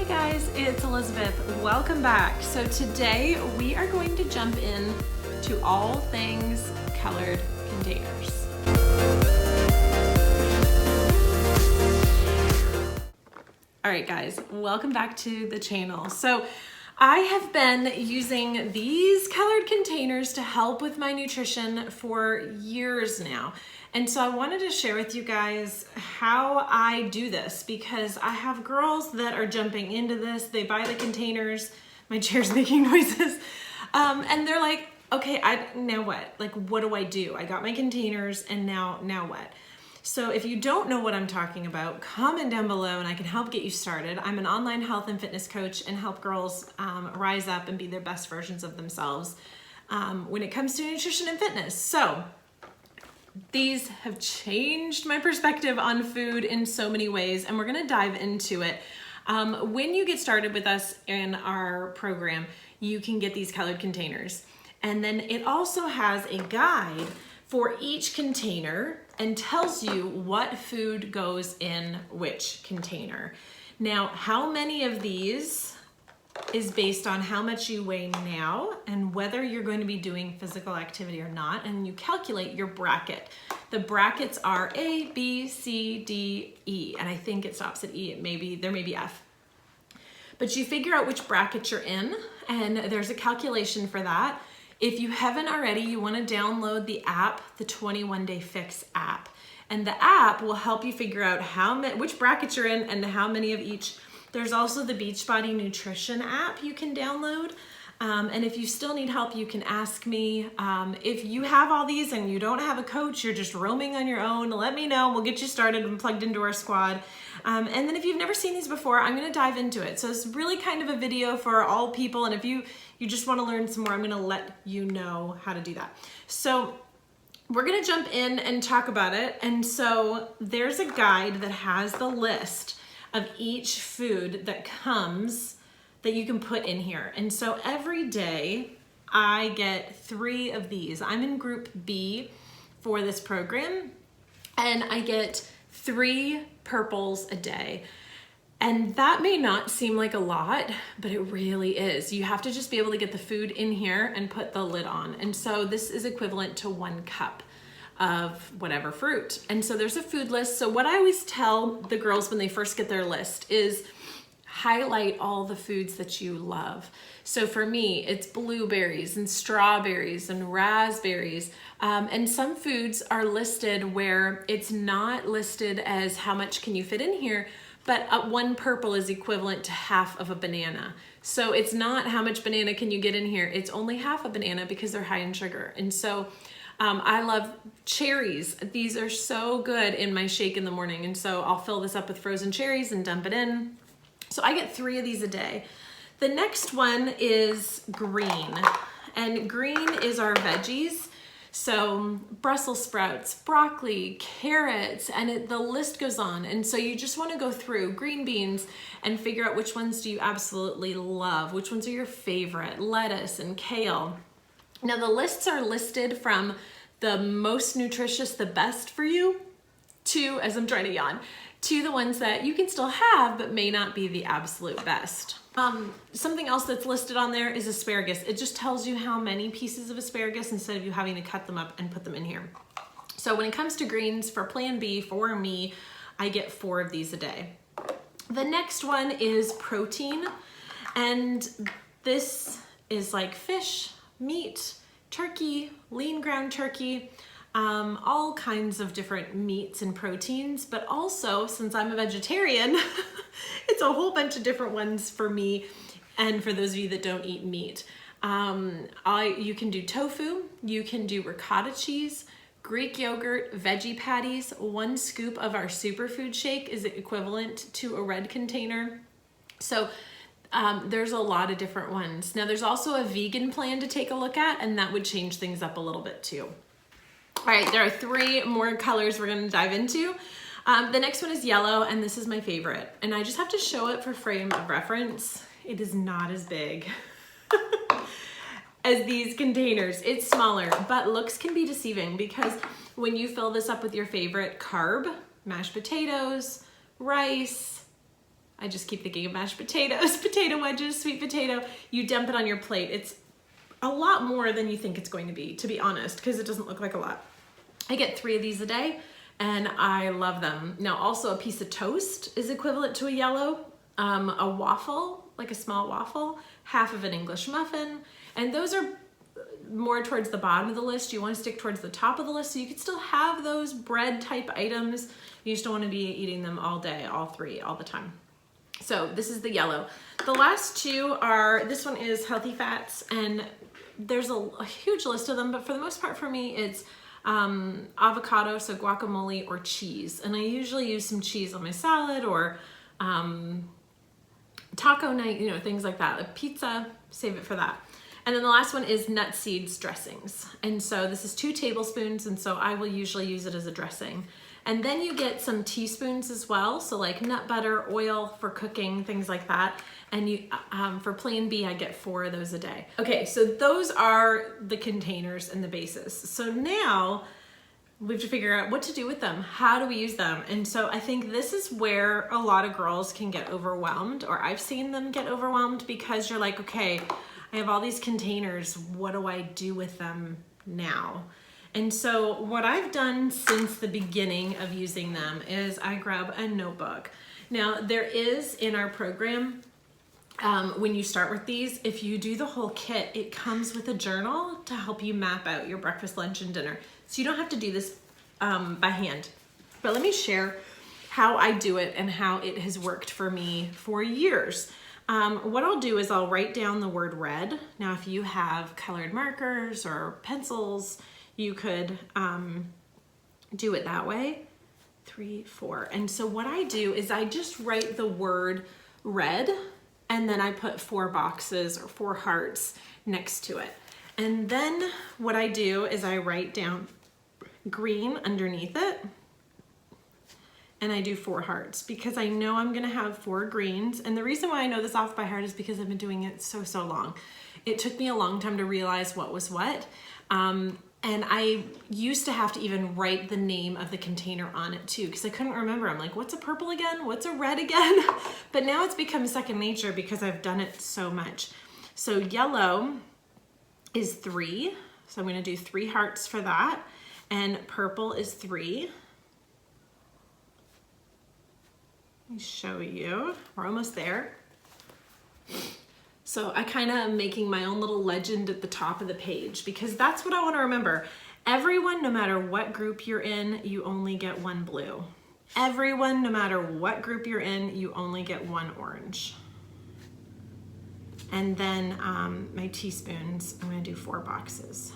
Hey guys, it's Elizabeth. Welcome back. So today we are going to jump in to all things colored containers. All right guys, welcome back to the channel. So I have been using these colored containers to help with my nutrition for years now. And so I wanted to share with you guys how I do this because I have girls that are jumping into this. They buy the containers, my chair's making noises, and they're like, okay, now what? Like, what do I do? I got my containers and now what? So if you don't know what I'm talking about, comment down below and I can help get you started. I'm an online health and fitness coach and help girls rise up and be their best versions of themselves when it comes to nutrition and fitness. So these have changed my perspective on food in so many ways, and we're gonna dive into it. When you get started with us in our program, you can get these colored containers. And then it also has a guide for each container and tells you what food goes in which container. Now, how many of these is based on how much you weigh now and whether you're going to be doing physical activity or not, and you calculate your bracket. The brackets are A, B, C, D, E, and I think it stops at E. There may be F. But you figure out which bracket you're in, and there's a calculation for that. If you haven't already, you want to download the app, the 21 Day Fix app. And the app will help you figure out which bracket you're in and how many of each. There's also the Beachbody Nutrition app you can download. And if you still need help, you can ask me. If you have all these and you don't have a coach, you're just roaming on your own, let me know. We'll get you started and plugged into our squad. And then if you've never seen these before, I'm gonna dive into it. So it's really kind of a video for all people. And if you just wanna learn some more, I'm gonna let you know how to do that. So we're gonna jump in and talk about it. And so there's a guide that has the list of each food that comes that you can put in here. And so every day I get 3 of these. I'm in group B for this program, and I get 3 purples a day. And that may not seem like a lot, but it really is. You have to just be able to get the food in here and put the lid on. And so this is equivalent to 1 cup of whatever fruit. And so there's a food list. So what I always tell the girls when they first get their list is highlight all the foods that you love. So for me, it's blueberries and strawberries and raspberries. And some foods are listed where it's not listed as how much can you fit in here, but 1 purple is equivalent to half of a banana. So it's not how much banana can you get in here. It's only half a banana because they're high in sugar. And so I love cherries. These are so good in my shake in the morning. And so I'll fill this up with frozen cherries and dump it in. So I get 3 of these a day. The next one is green, and green is our veggies. So Brussels sprouts, broccoli, carrots, and the list goes on. And so you just want to go through green beans and figure out which ones do you absolutely love, which ones are your favorite, lettuce and kale. Now the lists are listed from the most nutritious, the best for you, to, as I'm trying to yawn, to the ones that you can still have but may not be the absolute best. Something else that's listed on there is asparagus. It just tells you how many pieces of asparagus instead of you having to cut them up and put them in here. So when it comes to greens, for Plan B, for me, I get 4 of these a day. The next one is protein, and this is like fish, meat, turkey, lean ground turkey, all kinds of different meats and proteins, but also, since I'm a vegetarian, it's a whole bunch of different ones for me and for those of you that don't eat meat. You can do tofu, you can do ricotta cheese, Greek yogurt, veggie patties. 1 scoop of our superfood shake is equivalent to a red container. So there's a lot of different ones. Now there's also a vegan plan to take a look at, and that would change things up a little bit too. All right, there are 3 more colors we're gonna dive into. The next one is yellow, and this is my favorite. And I just have to show it for frame of reference. It is not as big as these containers. It's smaller, but looks can be deceiving because when you fill this up with your favorite carb, mashed potatoes, rice, I just keep thinking of mashed potatoes, potato wedges, sweet potato. You dump it on your plate. It's a lot more than you think it's going to be honest, because it doesn't look like a lot. I get 3 of these a day and I love them. Now also a piece of toast is equivalent to a yellow, a waffle, like a small waffle, half of an English muffin, and those are more towards the bottom of the list. You want to stick towards the top of the list so you can still have those bread type items. You just don't want to be eating them all day, all 3, all the time. So this is the yellow. The last 2 are, this one is healthy fats, and there's a huge list of them, but for the most part for me it's avocado, so guacamole or cheese. And I usually use some cheese on my salad or taco night, you know, things like that. Like pizza, save it for that. And then the last one is nut seeds dressings. And so this is 2 tablespoons, and so I will usually use it as a dressing. And then you get some teaspoons as well, so like nut butter, oil for cooking, things like that. And you, for Plan B, I get 4 of those a day. Okay, so those are the containers and the bases. So now we have to figure out what to do with them. How do we use them? And so I think this is where a lot of girls can get overwhelmed, or I've seen them get overwhelmed, because you're like, okay, I have all these containers. What do I do with them now? And so what I've done since the beginning of using them is I grab a notebook. Now there is in our program, when you start with these, if you do the whole kit, it comes with a journal to help you map out your breakfast, lunch, and dinner. So you don't have to do this by hand. But let me share how I do it and how it has worked for me for years. What I'll do is I'll write down the word red. Now if you have colored markers or pencils, you could do it that way. 3, 4. And so what I do is I just write the word red, and then I put 4 boxes or 4 hearts next to it. And then what I do is I write down green underneath it, and I do 4 hearts, because I know I'm gonna have 4 greens. And the reason why I know this off by heart is because I've been doing it so long. It took me a long time to realize what was what. And I used to have to even write the name of the container on it too, because I couldn't remember. I'm like, what's a purple again? What's a red again? But now it's become second nature because I've done it so much. So yellow is 3. So I'm gonna do 3 hearts for that. And purple is 3. Let me show you. We're almost there. So I kind of am making my own little legend at the top of the page, because that's what I want to remember. Everyone, no matter what group you're in, you only get 1 blue. Everyone, no matter what group you're in, you only get 1 orange. And then my teaspoons, I'm going to do 4 boxes.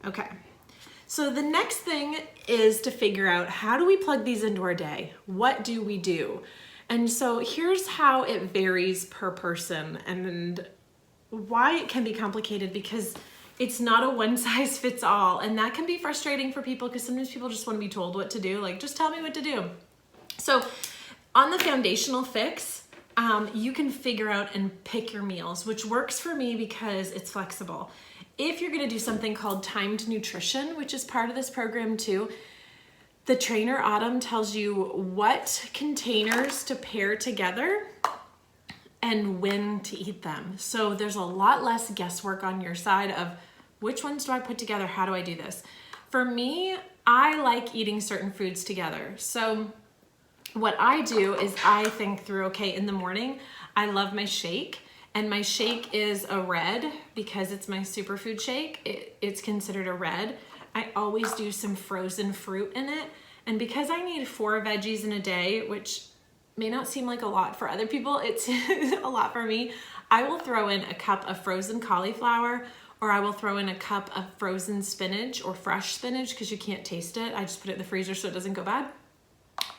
Okay. So the next thing is to figure out, how do we plug these into our day? What do we do? And so here's how it varies per person, and why it can be complicated, because it's not a one size fits all, and that can be frustrating for people, because sometimes people just want to be told what to do, like, just tell me what to do. So on the foundational fix, you can figure out and pick your meals, which works for me because it's flexible. If you're going to do something called timed nutrition, which is part of this program too, the trainer Autumn tells you what containers to pair together and when to eat them. So there's a lot less guesswork on your side of which ones do I put together, how do I do this? For me, I like eating certain foods together. So what I do is I think through, okay, in the morning, I love my shake, and my shake is a red because it's my superfood shake. It's considered a red. I always do some frozen fruit in it. And because I need 4 veggies in a day, which may not seem like a lot for other people, it's a lot for me, I will throw in a cup of frozen cauliflower, or I will throw in a cup of frozen spinach or fresh spinach, because you can't taste it. I just put it in the freezer so it doesn't go bad,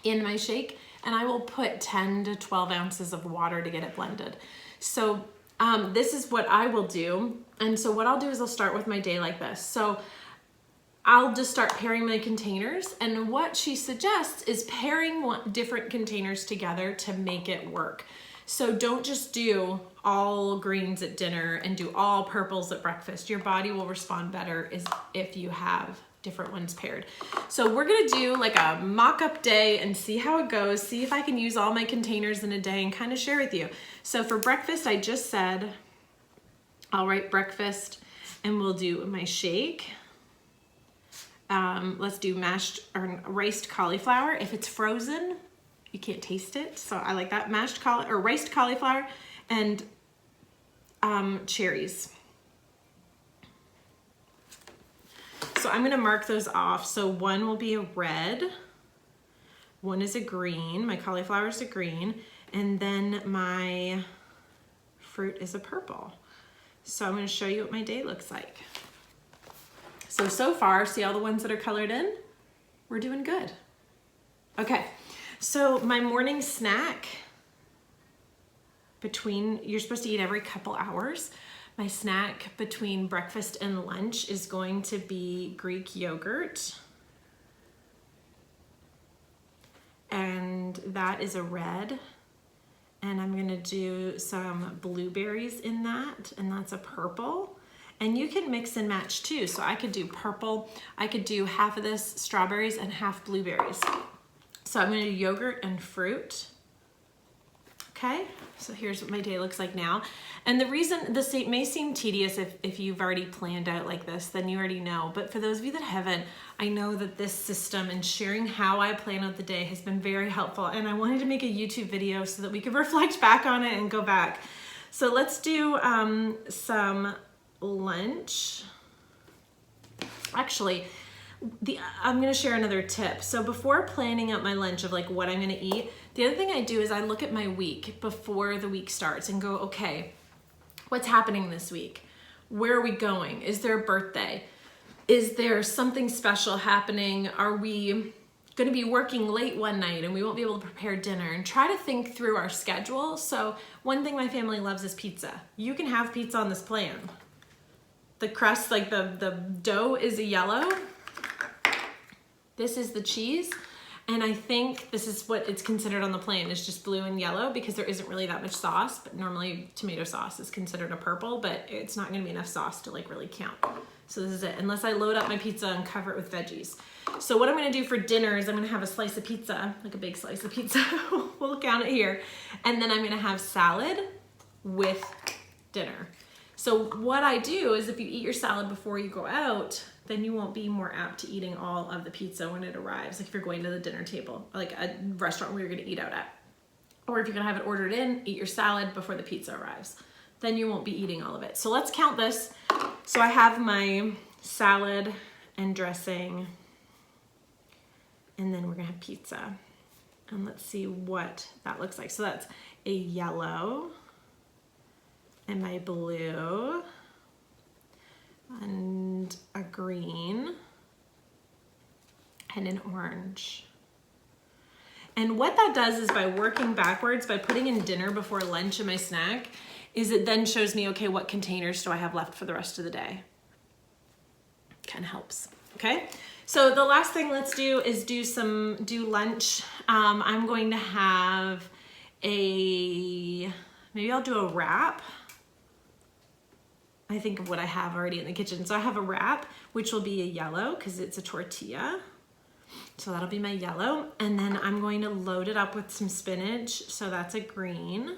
in my shake. And I will put 10 to 12 ounces of water to get it blended. So this is what I will do. And so what I'll do is I'll start with my day like this. So I'll just start pairing my containers, and what she suggests is pairing different containers together to make it work. So don't just do all greens at dinner and do all purples at breakfast. Your body will respond better if you have different ones paired. So we're gonna do like a mock-up day and see how it goes, see if I can use all my containers in a day and kind of share with you. So for breakfast, I just said, I'll write breakfast and we'll do my shake. Let's do mashed or riced cauliflower. If it's frozen, you can't taste it. So I like that. Riced cauliflower and cherries. So I'm gonna mark those off. So one will be a red, one is a green, my cauliflower is a green, and then my fruit is a purple. So I'm gonna show you what my day looks like. So far, see all the ones that are colored in? We're doing good. Okay, so my morning snack you're supposed to eat every couple hours. My snack between breakfast and lunch is going to be Greek yogurt. And that is a red. And I'm gonna do some blueberries in that, and that's a purple. And you can mix and match too. So I could do purple, I could do half of this strawberries and half blueberries. So I'm gonna do yogurt and fruit. Okay, so here's what my day looks like now. And the reason this may seem tedious if you've already planned out like this, then you already know. But for those of you that haven't, I know that this system and sharing how I plan out the day has been very helpful. And I wanted to make a YouTube video so that we could reflect back on it and go back. So let's do some lunch. Actually, I'm gonna share another tip. So before planning out my lunch of like what I'm gonna eat, the other thing I do is I look at my week before the week starts and go, okay, what's happening this week? Where are we going? Is there a birthday? Is there something special happening? Are we gonna be working late one night and we won't be able to prepare dinner? And try to think through our schedule. So one thing my family loves is pizza. You can have pizza on this plan. The crust, like the dough is a yellow. This is the cheese. And I think this is what it's considered on the plan. It's just blue and yellow because there isn't really that much sauce, but normally tomato sauce is considered a purple, but it's not gonna be enough sauce to like really count. So this is it, unless I load up my pizza and cover it with veggies. So what I'm gonna do for dinner is I'm gonna have a slice of pizza, like a big slice of pizza, we'll count it here. And then I'm gonna have salad with dinner. So what I do is if you eat your salad before you go out, then you won't be more apt to eating all of the pizza when it arrives. Like if you're going to the dinner table, like a restaurant where you're gonna eat out at. Or if you're gonna have it ordered in, eat your salad before the pizza arrives. Then you won't be eating all of it. So let's count this. So I have my salad and dressing, and then we're gonna have pizza. And let's see what that looks like. So that's a yellow, and my blue, and a green, and an orange. And what that does is by working backwards, by putting in dinner before lunch in my snack, is it then shows me, okay, what containers do I have left for the rest of the day? Kind of helps, okay? So the last thing let's do is do lunch. I'm going to have maybe I'll do a wrap. I think of what I have already in the kitchen. So I have a wrap, which will be a yellow because it's a tortilla. So that'll be my yellow. And then I'm going to load it up with some spinach. So that's a green.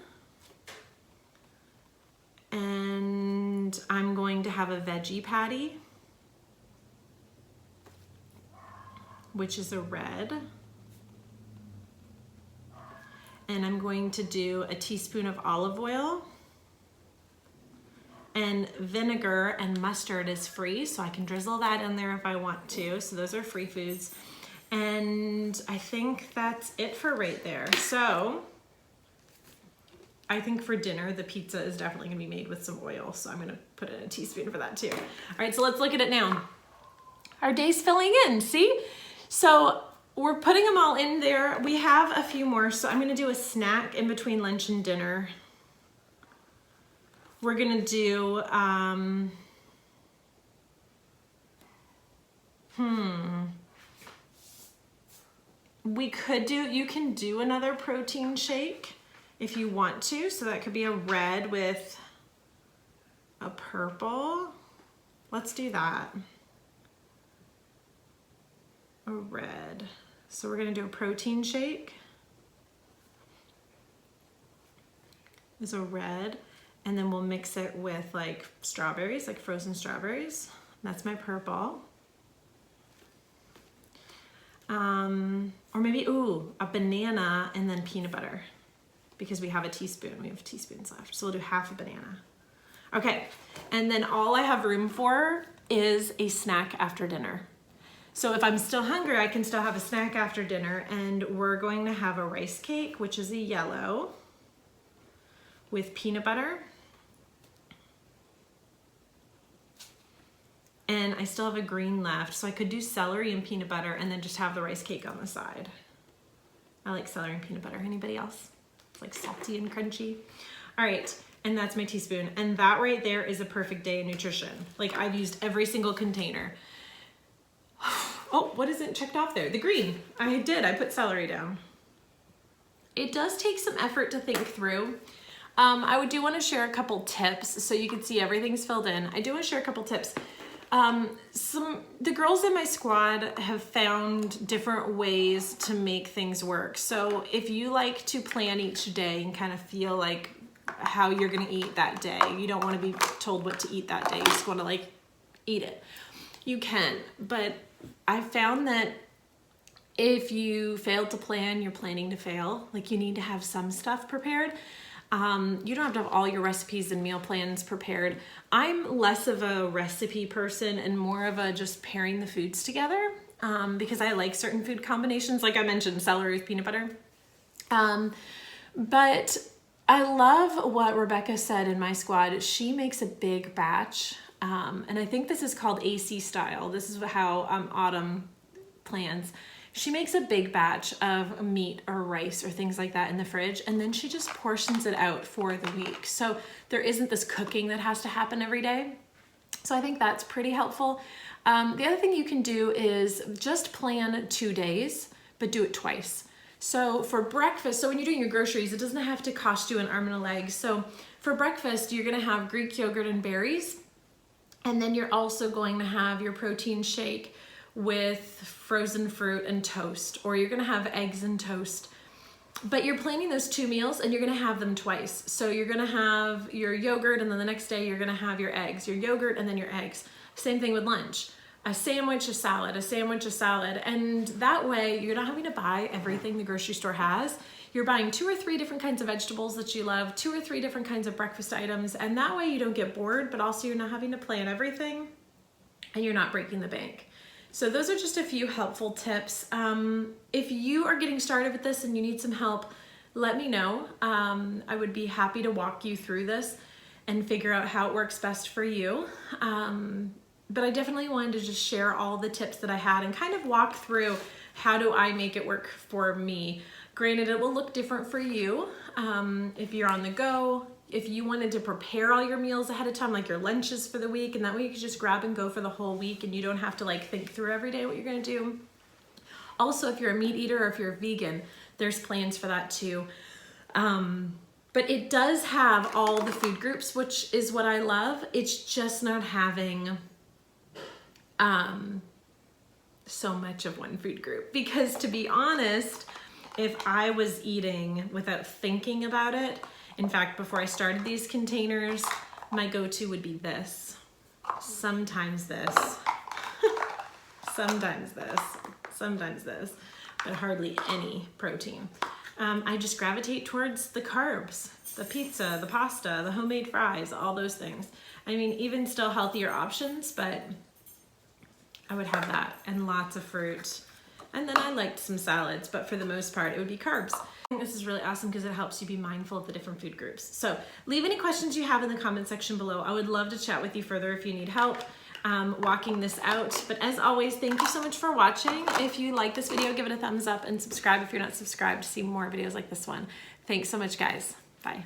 And I'm going to have a veggie patty, which is a red. And I'm going to do a teaspoon of olive oil. And vinegar and mustard is free, so I can drizzle that in there if I want to. So those are free foods. And I think that's it for right there. So I think for dinner, the pizza is definitely gonna be made with some oil. So I'm gonna put in a teaspoon for that too. All right, so let's look at it now. Our day's filling in, see? So we're putting them all in there. We have a few more. So I'm gonna do a snack in between lunch and dinner. We're gonna do, you can do another protein shake if you want to. So that could be a red with a purple. Let's do that. a red. So we're gonna do a protein shake. There's a red, and then we'll mix it with like strawberries, like frozen strawberries. That's my purple. Or maybe, ooh, a banana and then peanut butter, because we have a teaspoon, we have teaspoons left. So we'll do half a banana. Okay, and then all I have room for is a snack after dinner. So if I'm still hungry, I can still have a snack after dinner, and we're going to have a rice cake, which is a yellow, with peanut butter. And I still have a green left, so I could do celery and peanut butter and then just have the rice cake on the side. I like celery and peanut butter. Anybody else? It's like salty and crunchy. All right, and that's my teaspoon. And that right there is a perfect day of nutrition. Like, I've used every single container. Oh, what isn't checked off there? The green. I did, I put celery down. It does take some effort to think through. I do want to share a couple tips so you can see everything's filled in. I do want to share a couple tips. The girls in my squad have found different ways to make things work. So if you like to plan each day and kind of feel like how you're gonna eat that day, you don't want to be told what to eat that day, you just want to like eat it, you can. But I found that if you fail to plan, you're planning to fail. Like, you need to have some stuff prepared. You don't have to have all your recipes and meal plans prepared. I'm less of a recipe person and more of a just pairing the foods together, because I like certain food combinations, like I mentioned, celery with peanut butter. But I love what Rebecca said in my squad. She makes a big batch, and I think this is called AC style. This is how Autumn plans. She makes a big batch of meat or rice or things like that in the fridge, and then she just portions it out for the week. So there isn't this cooking that has to happen every day. So I think that's pretty helpful. The other thing you can do is just plan 2 days, but do it twice. So for breakfast, so when you're doing your groceries, it doesn't have to cost you an arm and a leg. So for breakfast, you're gonna have Greek yogurt and berries, and then you're also going to have your protein shake with frozen fruit and toast, or you're gonna have eggs and toast. But you're planning those 2 meals and you're gonna have them twice. So you're gonna have your yogurt, and then the next day you're gonna have your eggs, your yogurt, and then your eggs. Same thing with lunch. A sandwich, a salad, a sandwich, a salad. And that way you're not having to buy everything the grocery store has. You're buying 2 or 3 different kinds of vegetables that you love, 2 or 3 different kinds of breakfast items. And that way you don't get bored, but also you're not having to plan everything, and you're not breaking the bank. So those are just a few helpful tips. If you are getting started with this and you need some help, let me know. I would be happy to walk you through this and figure out how it works best for you. But I definitely wanted to just share all the tips that I had and kind of walk through how do I make it work for me. Granted, it will look different for you if you're on the go. If you wanted to prepare all your meals ahead of time, like your lunches for the week, and that way you could just grab and go for the whole week and you don't have to like think through every day what you're gonna do. Also, if you're a meat eater or if you're a vegan, there's plans for that too. But it does have all the food groups, which is what I love. It's just not having so much of one food group, because to be honest, if I was eating without thinking about it, in fact, before I started these containers, my go-to would be this. Sometimes this, sometimes this, sometimes this, but hardly any protein. I just gravitate towards the carbs, the pizza, the pasta, the homemade fries, all those things. I mean, even still healthier options, but I would have that and lots of fruit. And then I liked some salads, but for the most part, it would be carbs. I think this is really awesome because it helps you be mindful of the different food groups. So leave any questions you have in the comment section below. I would love to chat with you further if you need help walking this out. But as always, thank you so much for watching. If you like this video, give it a thumbs up and subscribe if you're not subscribed to see more videos like this one. Thanks so much, guys. Bye.